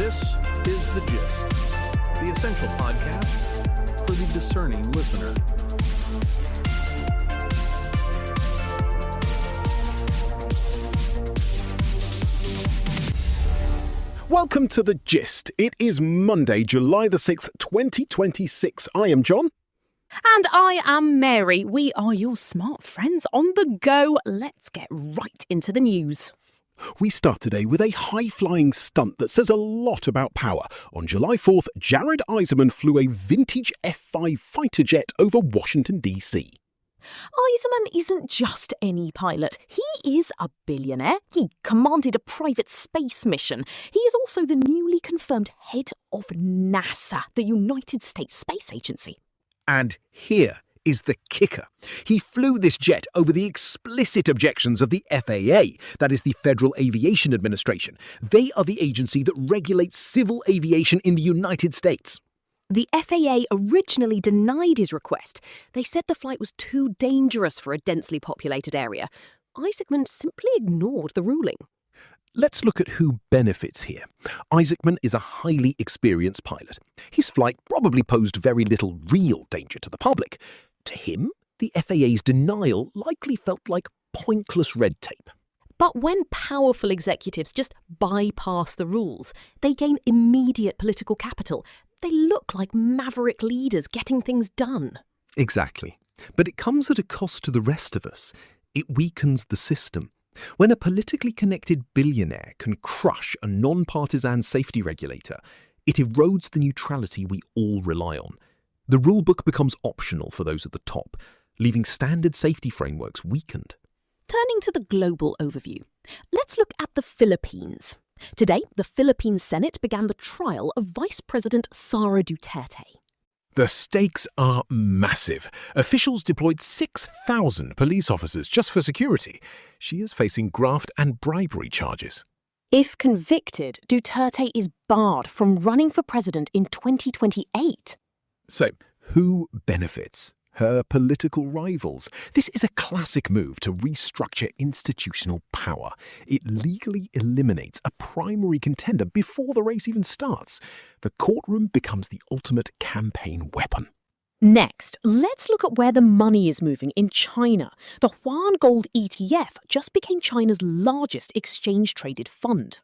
This is The Gist, the essential podcast for the discerning listener. Welcome to The Gist. It is Monday, July the 6th, 2026. I am John. And I am Mary. We are your smart friends on the go. Let's get right into the news. We start today with a high-flying stunt that says a lot about power. On July 4th, Jared Isaacman flew a vintage F-5 fighter jet over Washington, D.C. Isaacman isn't just any pilot. He is a billionaire. He commanded a private space mission. He is also the newly confirmed head of NASA, the United States Space Agency. And here is the kicker. He flew this jet over the explicit objections of the FAA, that is the Federal Aviation Administration. They are the agency that regulates civil aviation in the United States. The FAA originally denied his request. They said the flight was too dangerous for a densely populated area. Isaacman simply ignored the ruling. Let's look at who benefits here. Isaacman is a highly experienced pilot. His flight probably posed very little real danger to the public. To him, the FAA's denial likely felt like pointless red tape. But when powerful executives just bypass the rules, they gain immediate political capital. They look like maverick leaders getting things done. Exactly. But it comes at a cost to the rest of us. It weakens the system. When a politically connected billionaire can crush a non-partisan safety regulator, it erodes the neutrality we all rely on. The rulebook becomes optional for those at the top, leaving standard safety frameworks weakened. Turning to the global overview, let's look at the Philippines. Today, the Philippine Senate began the trial of Vice President Sara Duterte. The stakes are massive. Officials deployed 6,000 police officers just for security. She is facing graft and bribery charges. If convicted, Duterte is barred from running for president in 2028. So, who benefits? Her political rivals. This is a classic move to restructure institutional power. It legally eliminates a primary contender before the race even starts. The courtroom becomes the ultimate campaign weapon. Next, let's look at where the money is moving in China. The Yuan Gold ETF just became China's largest exchange-traded fund.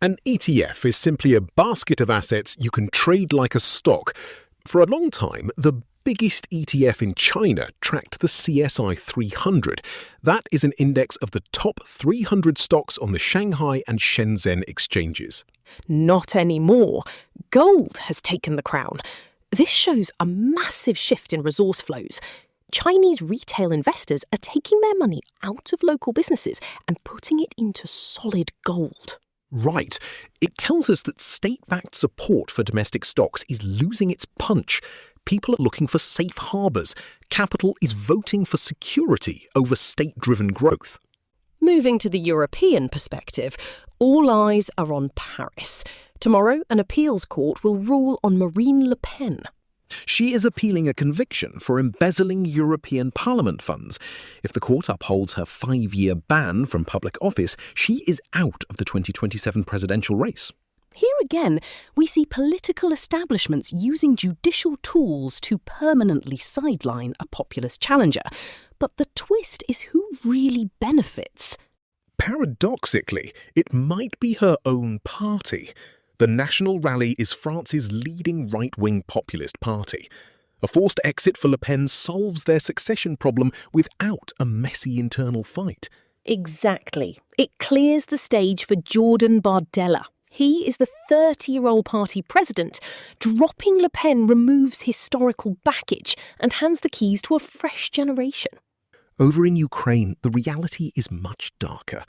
An ETF is simply a basket of assets you can trade like a stock. For a long time, the biggest ETF in China tracked the CSI 300. That is an index of the top 300 stocks on the Shanghai and Shenzhen exchanges. Not anymore. Gold has taken the crown. This shows a massive shift in resource flows. Chinese retail investors are taking their money out of local businesses and putting it into solid gold. Right. It tells us that state-backed support for domestic stocks is losing its punch. People are looking for safe harbours. Capital is voting for security over state-driven growth. Moving to the European perspective, all eyes are on Paris. Tomorrow, an appeals court will rule on Marine Le Pen. She is appealing a conviction for embezzling European Parliament funds. If the court upholds her 5-year ban from public office, she is out of the 2027 presidential race. Here again, we see political establishments using judicial tools to permanently sideline a populist challenger. But the twist is who really benefits. Paradoxically, it might be her own party. The National Rally is France's leading right-wing populist party. A forced exit for Le Pen solves their succession problem without a messy internal fight. Exactly. It clears the stage for Jordan Bardella. He is the 30-year-old party president. Dropping Le Pen removes historical baggage and hands the keys to a fresh generation. Over in Ukraine, the reality is much darker.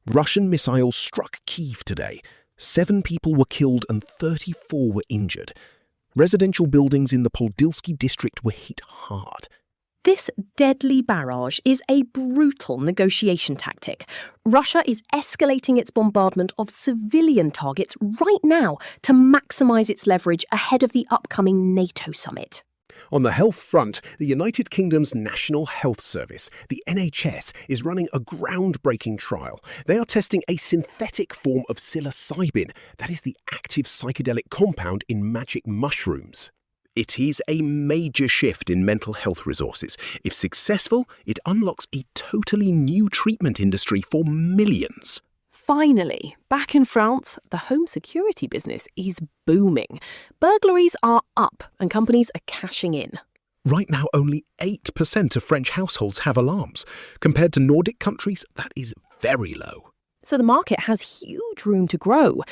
Russian missiles struck Kyiv today. 7 people were killed and 34 were injured. Residential buildings in the Podilsky district were hit hard. This deadly barrage is a brutal negotiation tactic. Russia is escalating its bombardment of civilian targets right now to maximise its leverage ahead of the upcoming NATO summit. On the health front, the United Kingdom's National Health Service, the NHS, is running a groundbreaking trial. They are testing a synthetic form of psilocybin, that is the active psychedelic compound in magic mushrooms. It is a major shift in mental health resources. If successful, it unlocks a totally new treatment industry for millions. Finally, back in France, the home security business is booming. Burglaries are up and companies are cashing in. Right now, only 8% of French households have alarms. Compared to Nordic countries, that is very low. So the market has huge room to grow.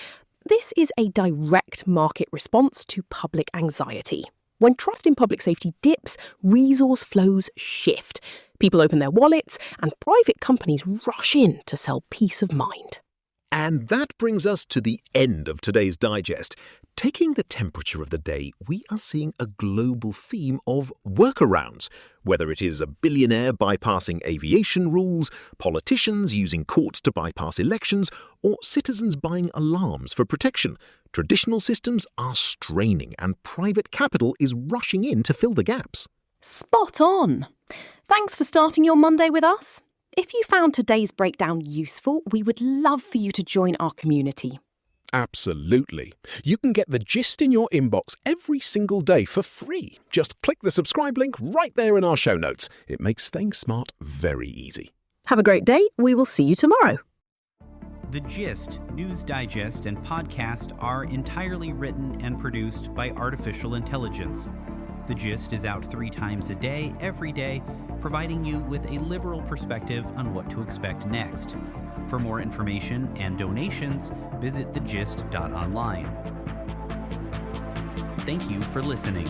This is a direct market response to public anxiety. When trust in public safety dips, resource flows shift. People open their wallets and private companies rush in to sell peace of mind. And that brings us to the end of today's digest. Taking the temperature of the day, we are seeing a global theme of workarounds. Whether it is a billionaire bypassing aviation rules, politicians using courts to bypass elections, or citizens buying alarms for protection, traditional systems are straining and private capital is rushing in to fill the gaps. Spot on! Thanks for starting your Monday with us. If you found today's breakdown useful, we would love for you to join our community. Absolutely. You can get the gist in your inbox every single day for free. Just click the subscribe link right there in our show notes. It makes staying smart very easy. Have a great day. We will see you tomorrow. The Gist, News Digest, and podcast are entirely written and produced by artificial intelligence. The Gist is out 3 times a day, every day, providing you with a liberal perspective on what to expect next. For more information and donations, visit thegist.online. Thank you for listening.